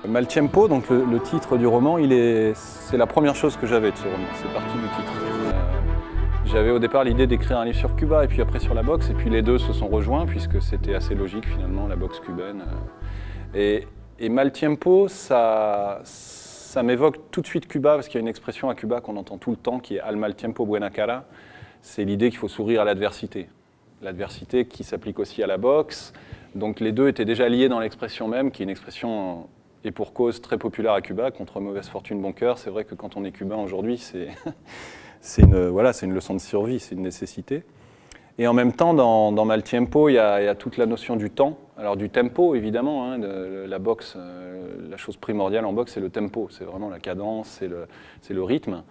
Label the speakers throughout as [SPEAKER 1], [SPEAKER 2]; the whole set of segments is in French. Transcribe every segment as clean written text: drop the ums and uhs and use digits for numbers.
[SPEAKER 1] Maltempo, donc le titre du roman, c'est la première chose que j'avais de ce roman, c'est parti du titre. J'avais au départ l'idée d'écrire un livre sur Cuba et puis après sur la boxe, et puis les deux se sont rejoints puisque c'était assez logique finalement, la boxe cubaine. Et Maltempo, ça m'évoque tout de suite Cuba, parce qu'il y a une expression à Cuba qu'on entend tout le temps qui est Al mal tiempo buena cara. C'est l'idée qu'il faut sourire à l'adversité. L'adversité qui s'applique aussi à la boxe. Donc les deux étaient déjà liés dans l'expression même, qui est une expression, et pour cause, très populaire à Cuba, contre mauvaise fortune, bon cœur. C'est vrai que quand on est cubain aujourd'hui, c'est une leçon de survie, c'est une nécessité. Et en même temps, dans Maltempo, il y a toute la notion du temps. Alors du tempo, évidemment, hein, la boxe, la chose primordiale en boxe, c'est le tempo. C'est vraiment la cadence, c'est le rythme.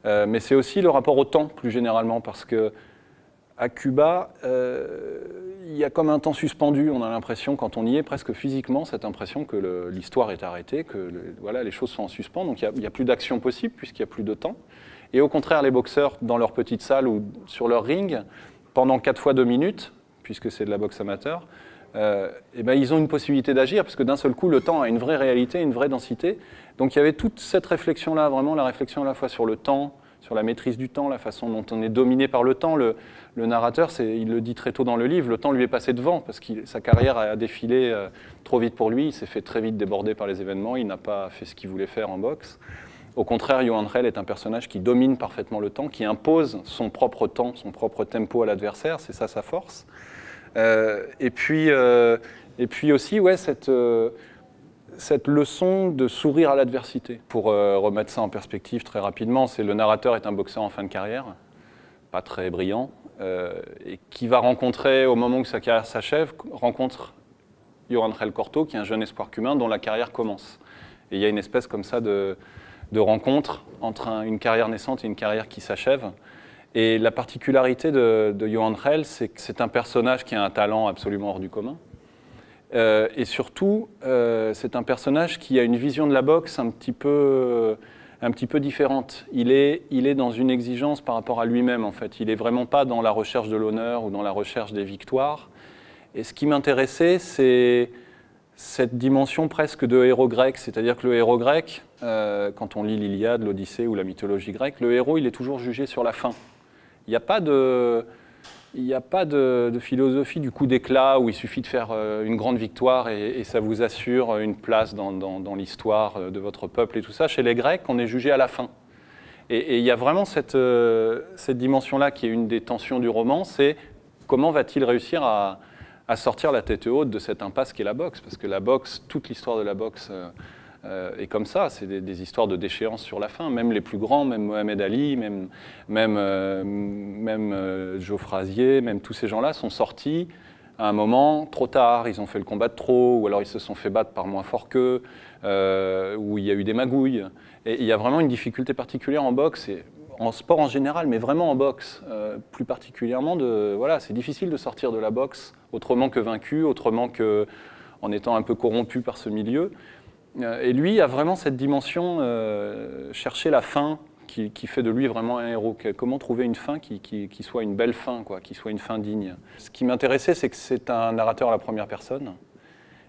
[SPEAKER 1] Mais c'est aussi le rapport au temps, plus généralement, parce que à Cuba, il y a comme un temps suspendu. On a l'impression, quand on y est, presque physiquement, cette impression que l'histoire est arrêtée, que les choses sont en suspens. Donc il n'y a plus d'action possible, puisqu'il n'y a plus de temps. Et au contraire, les boxeurs, dans leur petite salle ou sur leur ring, pendant 4 fois 2 minutes, puisque c'est de la boxe amateur, ils ont une possibilité d'agir, parce que d'un seul coup, le temps a une vraie réalité, une vraie densité. Donc il y avait toute cette réflexion-là, vraiment la réflexion à la fois sur le temps, sur la maîtrise du temps, la façon dont on est dominé par le temps. Le narrateur, il le dit très tôt dans le livre, le temps lui est passé devant, parce que sa carrière a défilé trop vite pour lui, il s'est fait très vite déborder par les événements, il n'a pas fait ce qu'il voulait faire en boxe. Au contraire, Johan Rell est un personnage qui domine parfaitement le temps, qui impose son propre temps, son propre tempo à l'adversaire, c'est ça sa force. Et puis aussi, cette leçon de sourire à l'adversité. Pour remettre ça en perspective très rapidement, le narrateur est un boxeur en fin de carrière, pas très brillant, et qui va rencontrer, au moment où sa carrière s'achève, rencontre Johan Rell Corto, qui est un jeune espoir cubain dont la carrière commence. Et il y a une espèce comme ça de rencontre entre une carrière naissante et une carrière qui s'achève. Et la particularité de Johan Rell, c'est que c'est un personnage qui a un talent absolument hors du commun. Et surtout, c'est un personnage qui a une vision de la boxe un petit peu différente. Il est dans une exigence par rapport à lui-même, en fait. Il n'est vraiment pas dans la recherche de l'honneur ou dans la recherche des victoires. Et ce qui m'intéressait, c'est cette dimension presque de héros grec. C'est-à-dire que le héros grec, quand on lit l'Iliade, l'Odyssée ou la mythologie grecque, le héros, il est toujours jugé sur la fin. Il n'y a pas de philosophie du coup d'éclat où il suffit de faire une grande victoire et ça vous assure une place dans l'histoire de votre peuple et tout ça. Chez les Grecs, on est jugé à la fin. Et il y a vraiment cette dimension-là qui est une des tensions du roman, c'est comment va-t-il réussir à sortir la tête haute de cette impasse qu'est la boxe. Parce que la boxe, toute l'histoire de la boxe est comme ça, c'est des histoires de déchéance sur la fin, même les plus grands, même Mohamed Ali, même Joe Frazier, même tous ces gens-là sont sortis à un moment trop tard, ils ont fait le combat de trop, ou alors ils se sont fait battre par moins fort qu'eux, où il y a eu des magouilles. Et il y a vraiment une difficulté particulière en boxe, et en sport en général, mais vraiment en boxe, plus particulièrement, c'est difficile de sortir de la boxe autrement que vaincu, autrement qu'en étant un peu corrompu par ce milieu. Et lui a vraiment cette dimension, chercher la fin qui fait de lui vraiment un héros. Comment trouver une fin qui soit une belle fin, quoi, qui soit une fin digne. Ce qui m'intéressait, c'est que c'est un narrateur à la première personne.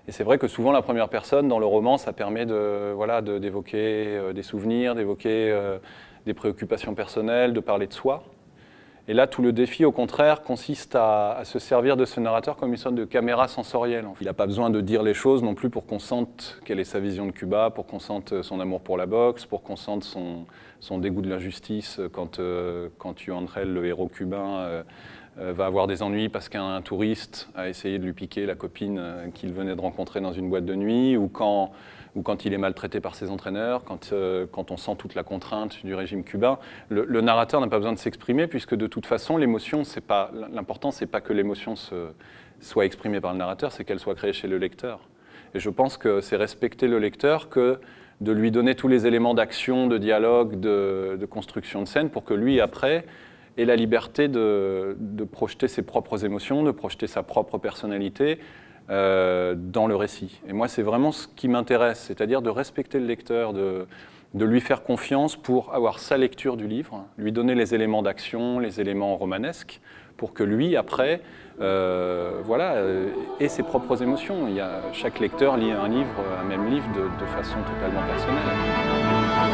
[SPEAKER 1] Et c'est vrai que souvent la première personne, dans le roman, ça permet d'évoquer des souvenirs, d'évoquer des préoccupations personnelles, de parler de soi. Et là, tout le défi, au contraire, consiste à se servir de ce narrateur comme une sorte de caméra sensorielle. Il n'a pas besoin de dire les choses non plus pour qu'on sente quelle est sa vision de Cuba, pour qu'on sente son amour pour la boxe, pour qu'on sente son dégoût de l'injustice quand Johan Rell, le héros cubain, va avoir des ennuis parce qu'un touriste a essayé de lui piquer la copine qu'il venait de rencontrer dans une boîte de nuit, ou quand il est maltraité par ses entraîneurs, quand on sent toute la contrainte du régime cubain. Le narrateur n'a pas besoin de s'exprimer, puisque de toute façon, l'émotion, l'important, c'est pas que l'émotion soit exprimée par le narrateur, c'est qu'elle soit créée chez le lecteur. Et je pense que c'est respecter le lecteur que de lui donner tous les éléments d'action, de dialogue, de construction de scène, pour que lui, après, ait la liberté de projeter ses propres émotions, de projeter sa propre personnalité, dans le récit. Et moi, c'est vraiment ce qui m'intéresse, c'est-à-dire de respecter le lecteur, de lui faire confiance pour avoir sa lecture du livre, lui donner les éléments d'action, les éléments romanesques, pour que lui, après, voilà, ait ses propres émotions. Chaque lecteur lit un livre, un même livre, de façon totalement personnelle.